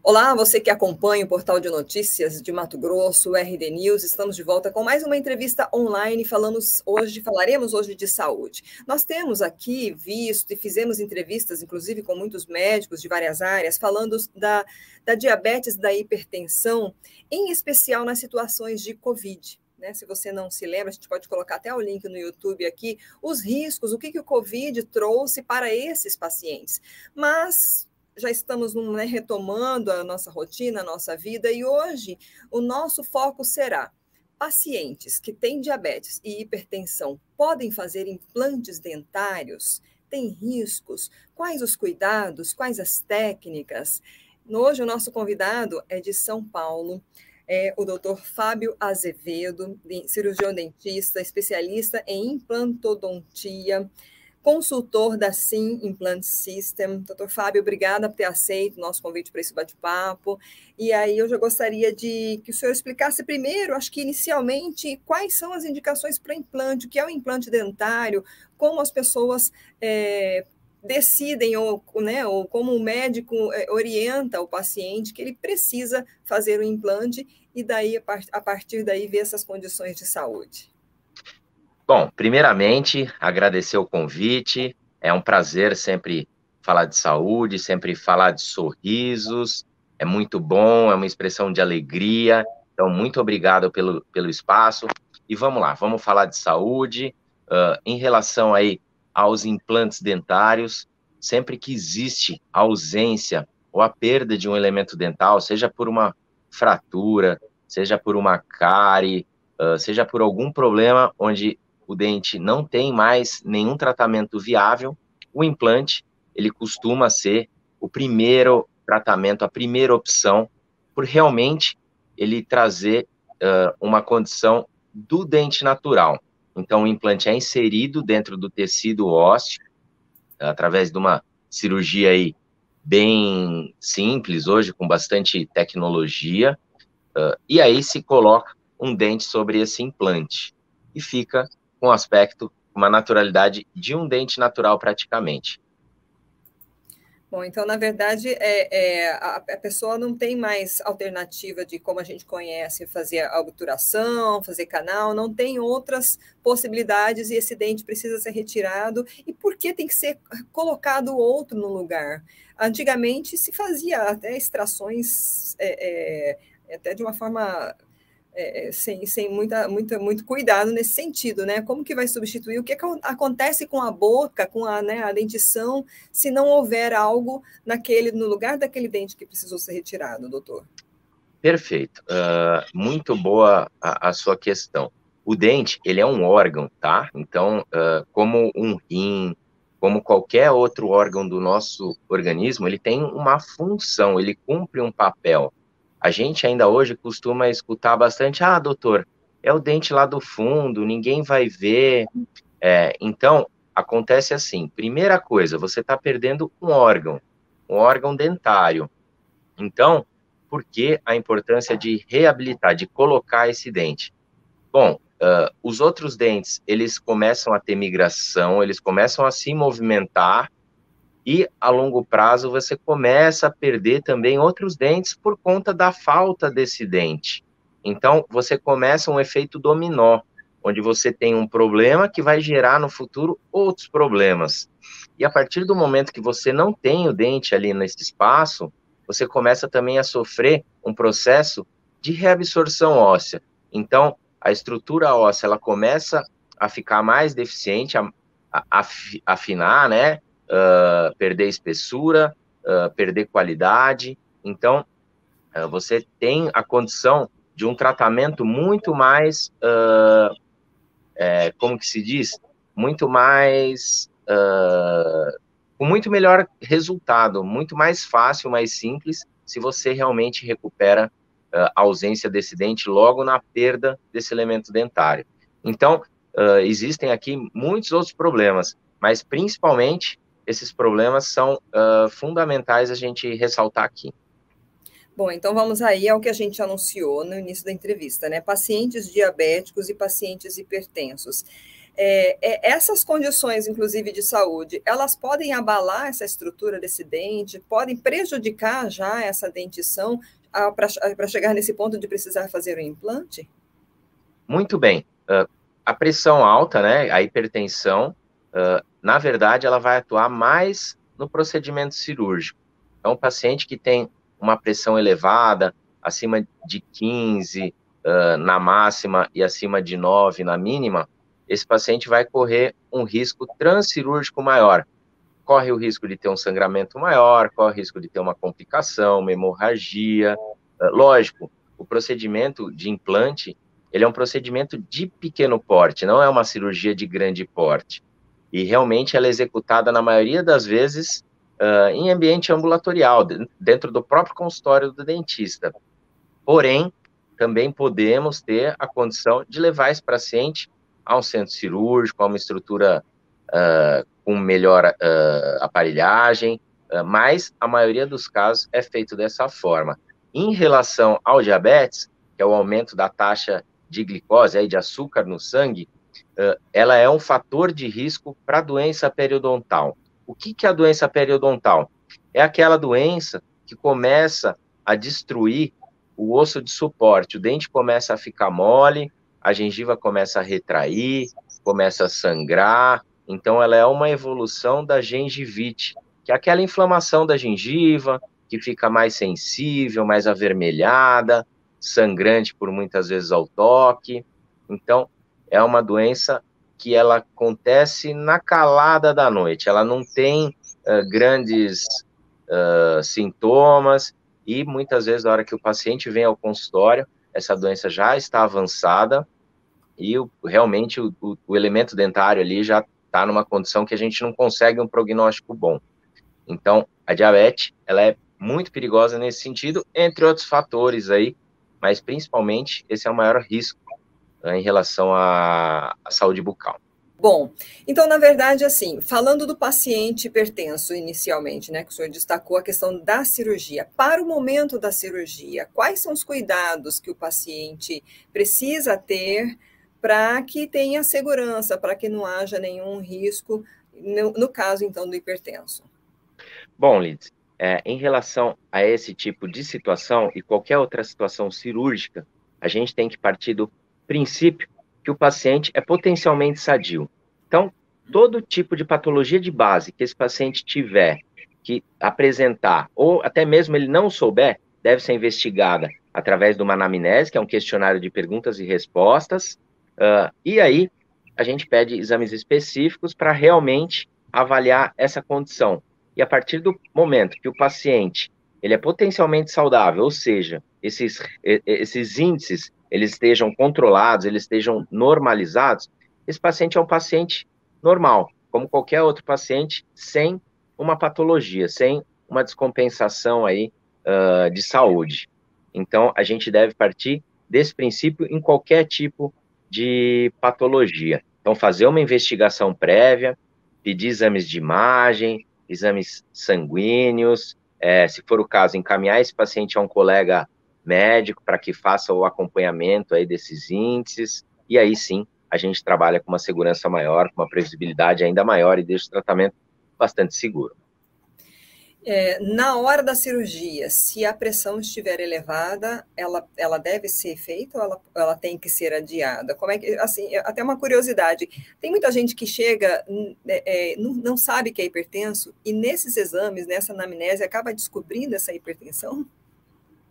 Olá, você que acompanha o portal de notícias de Mato Grosso, o RD News. Estamos de volta com mais uma entrevista online. Falaremos hoje de saúde. Nós temos aqui visto e fizemos entrevistas, inclusive com muitos médicos de várias áreas, falando da diabetes, da hipertensão, em especial nas situações de Covid. Se você não se lembra, a gente pode colocar até o link no YouTube aqui, os riscos, o que o Covid trouxe para esses pacientes. Mas já estamos retomando a nossa rotina, a nossa vida, e hoje o nosso foco será: pacientes que têm diabetes e hipertensão podem fazer implantes dentários? Tem riscos? Quais os cuidados? Quais as técnicas? Hoje o nosso convidado é de São Paulo, é o Dr. Fábio Azevedo, cirurgião dentista, especialista em implantodontia, consultor da Sim Implant System. Doutor Fábio, obrigada por ter aceito o nosso convite para esse bate-papo. E aí eu já gostaria de que o senhor explicasse primeiro, acho que inicialmente, quais são as indicações para implante, o que é o implante dentário, como as pessoas decidem ou como o médico orienta o paciente que ele precisa fazer o implante e daí, a partir daí, ver essas condições de saúde. Bom, primeiramente, agradecer o convite. É um prazer sempre falar de saúde, sempre falar de sorrisos. É muito bom, é uma expressão de alegria. Então, muito obrigado pelo espaço. E vamos lá, vamos falar de saúde. Em relação aí aos implantes dentários, sempre que existe a ausência ou a perda de um elemento dental, seja por uma fratura, seja por uma cárie, seja por algum problema onde o dente não tem mais nenhum tratamento viável, o implante, ele costuma ser o primeiro tratamento, a primeira opção, por realmente ele trazer uma condição do dente natural. Então, o implante é inserido dentro do tecido ósseo, através de uma cirurgia aí bem simples, hoje com bastante tecnologia, e aí se coloca um dente sobre esse implante, e fica com um aspecto, uma naturalidade de um dente natural praticamente. Bom, então, na verdade, a pessoa não tem mais alternativa de, como a gente conhece, fazer a obturação, fazer canal, não tem outras possibilidades e esse dente precisa ser retirado. E por que tem que ser colocado outro no lugar? Antigamente se fazia até extrações, até de uma forma sem muito cuidado nesse sentido, né? Como que vai substituir? O que acontece com a boca, com a dentição, se não houver algo no lugar daquele dente que precisou ser retirado, doutor? Perfeito. Muito boa a sua questão. O dente, ele é um órgão, tá? Então, como um rim, como qualquer outro órgão do nosso organismo, ele tem uma função, ele cumpre um papel. A gente ainda hoje costuma escutar bastante: doutor, é o dente lá do fundo, ninguém vai ver. Então, acontece assim: primeira coisa, você está perdendo um órgão dentário. Então, por que a importância de reabilitar, de colocar esse dente? Bom, os outros dentes, eles começam a ter migração, eles começam a se movimentar, e a longo prazo você começa a perder também outros dentes por conta da falta desse dente. Então, você começa um efeito dominó, onde você tem um problema que vai gerar no futuro outros problemas. E a partir do momento que você não tem o dente ali nesse espaço, você começa também a sofrer um processo de reabsorção óssea. Então, a estrutura óssea, ela começa a ficar mais deficiente, a afinar, né? Perder espessura, perder qualidade. Então, você tem a condição de um tratamento muito mais, como que se diz? Muito mais, com muito melhor resultado, muito mais fácil, mais simples, se você realmente recupera a ausência desse dente logo na perda desse elemento dentário. Então, existem aqui muitos outros problemas, mas principalmente esses problemas são fundamentais a gente ressaltar aqui. Bom, então vamos aí ao que a gente anunciou no início da entrevista, né? Pacientes diabéticos e pacientes hipertensos. Essas condições, inclusive de saúde, elas podem abalar essa estrutura desse dente, podem prejudicar já essa dentição para chegar nesse ponto de precisar fazer o implante? Muito bem. A pressão alta, né, a hipertensão, na verdade, ela vai atuar mais no procedimento cirúrgico. Então, o paciente que tem uma pressão elevada, acima de 15 na máxima e acima de 9 na mínima, esse paciente vai correr um risco transcirúrgico maior. Corre o risco de ter um sangramento maior, corre o risco de ter uma complicação, uma hemorragia. Lógico, o procedimento de implante, ele é um procedimento de pequeno porte, não é uma cirurgia de grande porte. E realmente ela é executada, na maioria das vezes, em ambiente ambulatorial, dentro do próprio consultório do dentista. Porém, também podemos ter a condição de levar esse paciente a um centro cirúrgico, a uma estrutura com melhor aparelhagem, mas a maioria dos casos é feito dessa forma. Em relação ao diabetes, que é o aumento da taxa de glicose, aí, de açúcar no sangue, ela é um fator de risco para a doença periodontal. O que é a doença periodontal? É aquela doença que começa a destruir o osso de suporte. O dente começa a ficar mole, a gengiva começa a retrair, começa a sangrar. Então, ela é uma evolução da gengivite, que é aquela inflamação da gengiva, que fica mais sensível, mais avermelhada, sangrante por muitas vezes ao toque. Então, é uma doença que ela acontece na calada da noite. Ela não tem grandes sintomas e muitas vezes, na hora que o paciente vem ao consultório, essa doença já está avançada e realmente o elemento dentário ali já está numa condição que a gente não consegue um prognóstico bom. Então, a diabetes, ela é muito perigosa nesse sentido, entre outros fatores aí, mas principalmente esse é o maior risco em relação à saúde bucal. Bom, então, na verdade, assim, falando do paciente hipertenso inicialmente, né, que o senhor destacou a questão da cirurgia. Para o momento da cirurgia, quais são os cuidados que o paciente precisa ter para que tenha segurança, para que não haja nenhum risco, no caso, então, do hipertenso? Bom, Lids, em relação a esse tipo de situação e qualquer outra situação cirúrgica, a gente tem que partir do princípio que o paciente é potencialmente sadio. Então, todo tipo de patologia de base que esse paciente tiver que apresentar, ou até mesmo ele não souber, deve ser investigada através de uma anamnese, que é um questionário de perguntas e respostas, e aí a gente pede exames específicos para realmente avaliar essa condição. E a partir do momento que o paciente ele é potencialmente saudável, ou seja, esses índices eles estejam controlados, eles estejam normalizados, esse paciente é um paciente normal, como qualquer outro paciente, sem uma patologia, sem uma descompensação aí, de saúde. Então, a gente deve partir desse princípio em qualquer tipo de patologia. Então, fazer uma investigação prévia, pedir exames de imagem, exames sanguíneos, se for o caso, encaminhar esse paciente a um colega médico para que faça o acompanhamento aí desses índices, e aí sim a gente trabalha com uma segurança maior, com uma previsibilidade ainda maior e deixa o tratamento bastante seguro. Na hora da cirurgia, se a pressão estiver elevada, ela deve ser feita ou ela tem que ser adiada? Como é que, assim, até uma curiosidade, tem muita gente que chega, não sabe que é hipertenso, e nesses exames, nessa anamnese, acaba descobrindo essa hipertensão?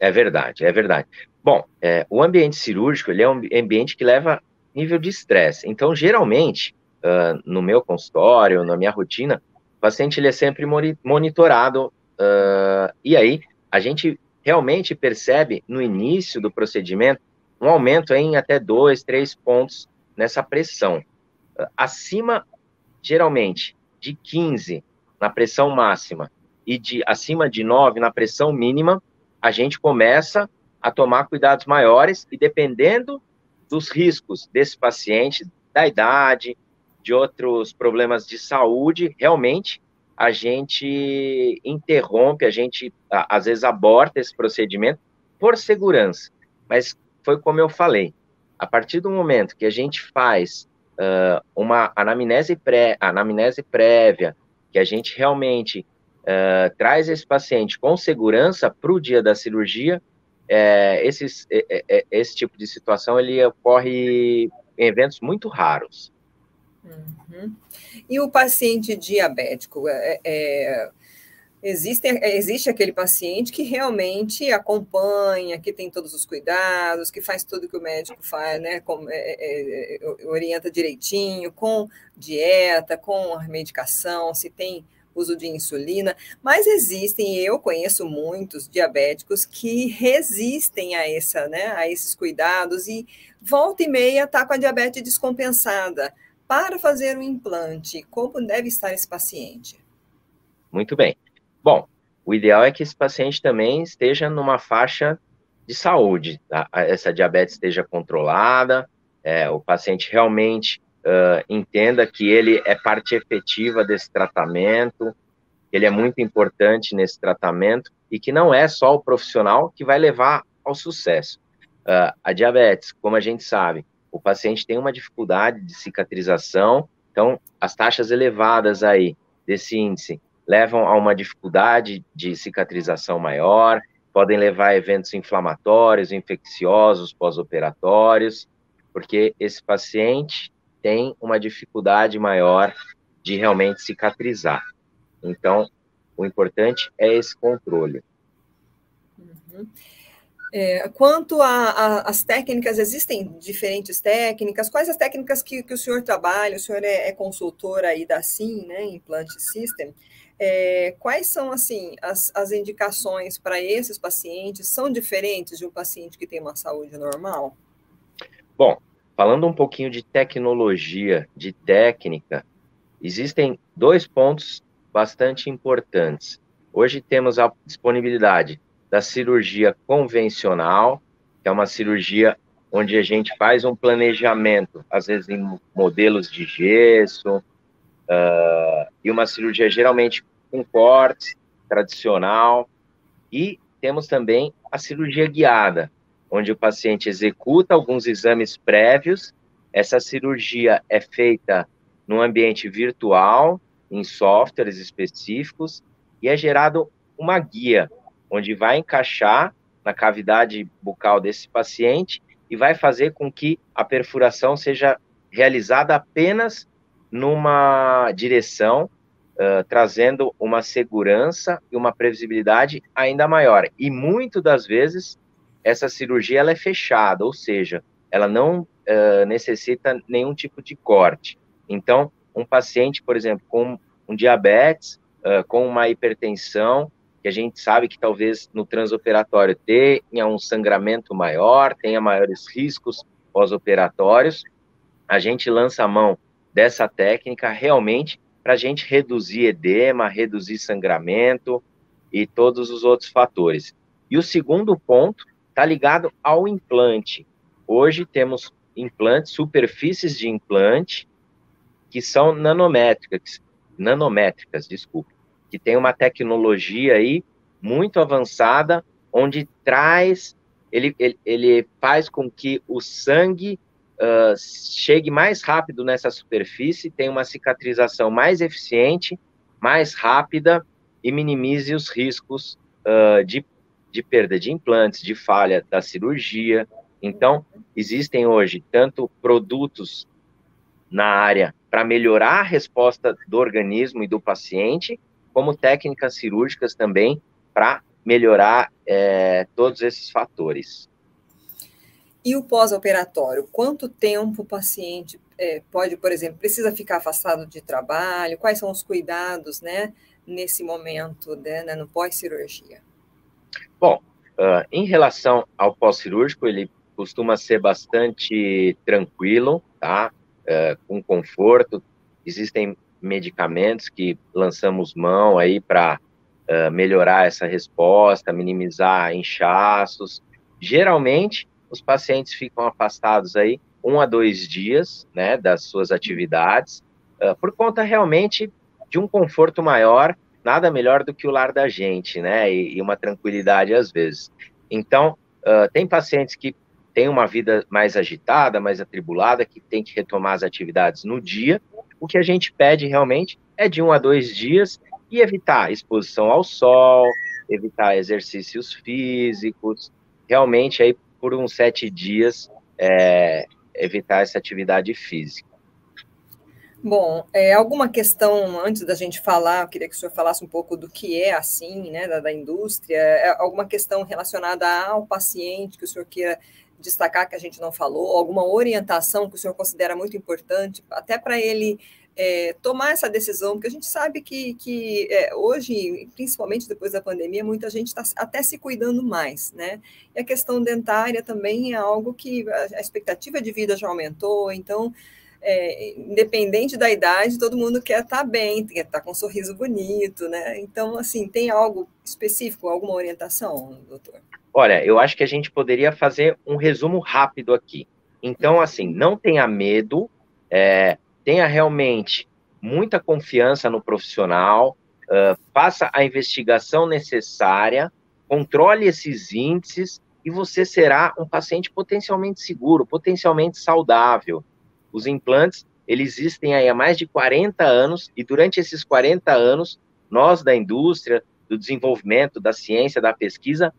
É verdade, é verdade. Bom, o ambiente cirúrgico, ele é um ambiente que leva nível de estresse. Então, geralmente, no meu consultório, na minha rotina, o paciente ele é sempre monitorado, e aí a gente realmente percebe no início do procedimento um aumento em até 2, 3 pontos nessa pressão. Acima, geralmente, de 15 na pressão máxima e acima de 9 na pressão mínima, a gente começa a tomar cuidados maiores e dependendo dos riscos desse paciente, da idade, de outros problemas de saúde, realmente a gente interrompe, a gente às vezes aborta esse procedimento por segurança. Mas foi como eu falei, a partir do momento que a gente faz uma anamnese prévia, que a gente realmente traz esse paciente com segurança para o dia da cirurgia, esse tipo de situação ele ocorre em eventos muito raros. Uhum. E o paciente diabético? Existe aquele paciente que realmente acompanha, que tem todos os cuidados, que faz tudo que o médico faz, né? Orienta direitinho, com dieta, com a medicação, se tem uso de insulina, mas eu conheço muitos diabéticos que resistem a esses cuidados e volta e meia está com a diabetes descompensada. Para fazer um implante, como deve estar esse paciente? Muito bem. Bom, o ideal é que esse paciente também esteja numa faixa de saúde, tá? Essa diabetes esteja controlada, o paciente realmente entenda que ele é parte efetiva desse tratamento, ele é muito importante nesse tratamento e que não é só o profissional que vai levar ao sucesso. A diabetes, como a gente sabe, o paciente tem uma dificuldade de cicatrização, então as taxas elevadas aí desse índice levam a uma dificuldade de cicatrização maior, podem levar a eventos inflamatórios, infecciosos, pós-operatórios, porque esse paciente tem uma dificuldade maior de realmente cicatrizar. Então, o importante é esse controle. Uhum. Quanto às técnicas, existem diferentes técnicas? Quais as técnicas que o senhor trabalha? O senhor é consultor aí da SIM, né, Implant System. Quais são, assim, as indicações para esses pacientes? São diferentes de um paciente que tem uma saúde normal? Bom, falando um pouquinho de tecnologia, de técnica, existem 2 pontos bastante importantes. Hoje temos a disponibilidade da cirurgia convencional, que é uma cirurgia onde a gente faz um planejamento, às vezes em modelos de gesso, e uma cirurgia geralmente com corte tradicional, e temos também a cirurgia guiada, onde o paciente executa alguns exames prévios, essa cirurgia é feita num ambiente virtual, em softwares específicos, e é gerado uma guia, onde vai encaixar na cavidade bucal desse paciente e vai fazer com que a perfuração seja realizada apenas numa direção, trazendo uma segurança e uma previsibilidade ainda maior. E muitas das vezes, essa cirurgia ela é fechada, ou seja, ela não necessita nenhum tipo de corte. Então, um paciente, por exemplo, com um diabetes, com uma hipertensão, que a gente sabe que talvez no transoperatório tenha um sangramento maior, tenha maiores riscos pós-operatórios, a gente lança a mão dessa técnica realmente para a gente reduzir edema, reduzir sangramento e todos os outros fatores. E o segundo ponto está ligado ao implante. Hoje temos implantes, superfícies de implante, que são nanométricas, que tem uma tecnologia aí muito avançada, onde ele faz com que o sangue chegue mais rápido nessa superfície, tenha uma cicatrização mais eficiente, mais rápida e minimize os riscos de perda de implantes, de falha da cirurgia. Então, existem hoje tanto produtos na área para melhorar a resposta do organismo e do paciente, como técnicas cirúrgicas também para melhorar todos esses fatores. E o pós-operatório? Quanto tempo o paciente pode, por exemplo, precisa ficar afastado de trabalho? Quais são os cuidados, né, nesse momento, né, no pós-cirurgia? Bom, em relação ao pós-cirúrgico, ele costuma ser bastante tranquilo, tá? Com conforto. Existem medicamentos que lançamos mão aí para melhorar essa resposta, minimizar inchaços. Geralmente, os pacientes ficam afastados aí 1 a 2 dias, né, das suas atividades, por conta realmente de um conforto maior, nada melhor do que o lar da gente, né, e uma tranquilidade às vezes. Então, tem pacientes que tem uma vida mais agitada, mais atribulada, que tem que retomar as atividades no dia. O que a gente pede realmente é de 1 a 2 dias e evitar exposição ao sol, evitar exercícios físicos, realmente aí por uns 7 dias evitar essa atividade física. Bom, alguma questão, antes da gente falar, eu queria que o senhor falasse um pouco do que é assim, né, da indústria, alguma questão relacionada ao paciente que o senhor queira destacar que a gente não falou, alguma orientação que o senhor considera muito importante, até para ele tomar essa decisão, porque a gente sabe que hoje, principalmente depois da pandemia, muita gente está até se cuidando mais, né? E a questão dentária também é algo que a expectativa de vida já aumentou, então, independente da idade, todo mundo quer estar bem, quer estar com um sorriso bonito, né? Então, assim, tem algo específico, alguma orientação, doutor? Olha, eu acho que a gente poderia fazer um resumo rápido aqui. Então, assim, não tenha medo, tenha realmente muita confiança no profissional, faça a investigação necessária, controle esses índices e você será um paciente potencialmente seguro, potencialmente saudável. Os implantes, eles existem aí há mais de 40 anos e durante esses 40 anos, nós da indústria, do desenvolvimento, da ciência, da pesquisa,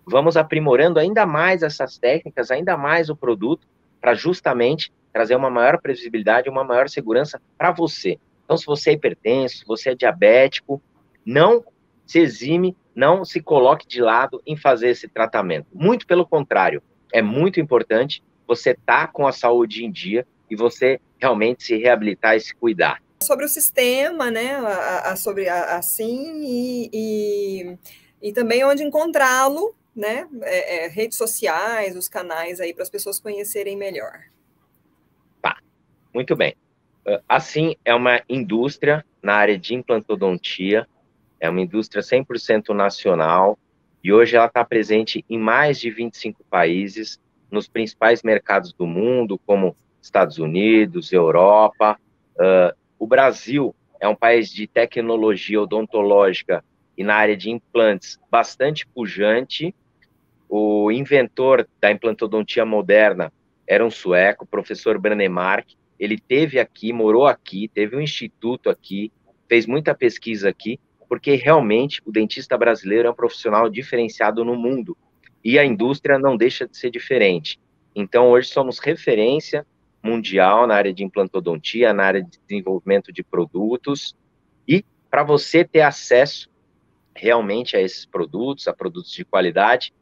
vamos aprimorando ainda mais essas técnicas, ainda mais o produto, para justamente trazer uma maior previsibilidade, uma maior segurança para você. Então, se você é hipertenso, se você é diabético, não se exime, não se coloque de lado em fazer esse tratamento. Muito pelo contrário, é muito importante você estar com a saúde em dia e você realmente se reabilitar e se cuidar. Sobre o sistema, né, sobre assim, e também onde encontrá-lo, né, redes sociais, os canais aí para as pessoas conhecerem melhor. Tá, muito bem. Assim, é uma indústria na área de implantodontia, é uma indústria 100% nacional, e hoje ela está presente em mais de 25 países, nos principais mercados do mundo, como Estados Unidos, Europa. O Brasil é um país de tecnologia odontológica e na área de implantes bastante pujante. O inventor da implantodontia moderna era um sueco, o professor Brånemark. Ele esteve aqui, morou aqui, teve um instituto aqui, fez muita pesquisa aqui, porque realmente o dentista brasileiro é um profissional diferenciado no mundo. E a indústria não deixa de ser diferente. Então, hoje somos referência mundial na área de implantodontia, na área de desenvolvimento de produtos. E para você ter acesso realmente a esses produtos, a produtos de qualidade,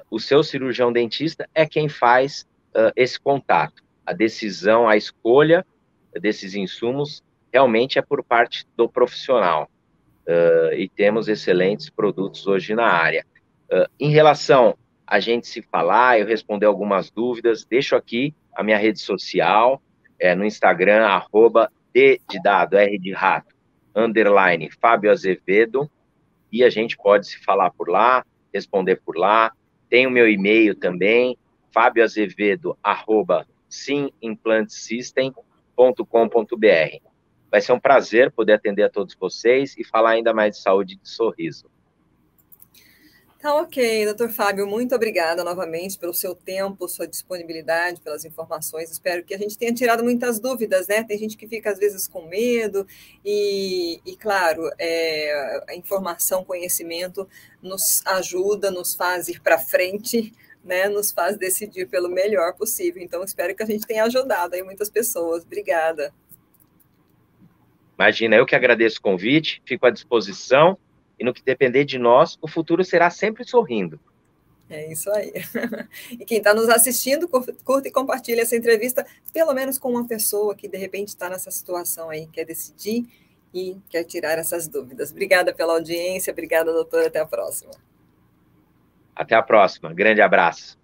o seu cirurgião dentista é quem faz esse contato. A decisão, a escolha desses insumos realmente é por parte do profissional. E temos excelentes produtos hoje na área. Em relação a gente se falar, eu responder algumas dúvidas, deixo aqui a minha rede social, no Instagram, @D de dado, R de rato, _ Fábio Azevedo, e a gente pode se falar por lá, responder por lá. Tem o meu e-mail também, fabioazevedo@simimplantesystem.com.br. Vai ser um prazer poder atender a todos vocês e falar ainda mais de saúde e de sorriso. Tá ok, doutor Fábio, muito obrigada novamente pelo seu tempo, sua disponibilidade, pelas informações. Espero que a gente tenha tirado muitas dúvidas, né? Tem gente que fica, às vezes, com medo e claro, a informação, conhecimento nos ajuda, nos faz ir para frente, né? Nos faz decidir pelo melhor possível. Então, espero que a gente tenha ajudado aí muitas pessoas. Obrigada. Imagina, eu que agradeço o convite, fico à disposição. E no que depender de nós, o futuro será sempre sorrindo. É isso aí. E quem está nos assistindo, curta e compartilha essa entrevista, pelo menos com uma pessoa que, de repente, está nessa situação aí, quer decidir e quer tirar essas dúvidas. Obrigada pela audiência, obrigada, doutora, até a próxima. Até a próxima, grande abraço.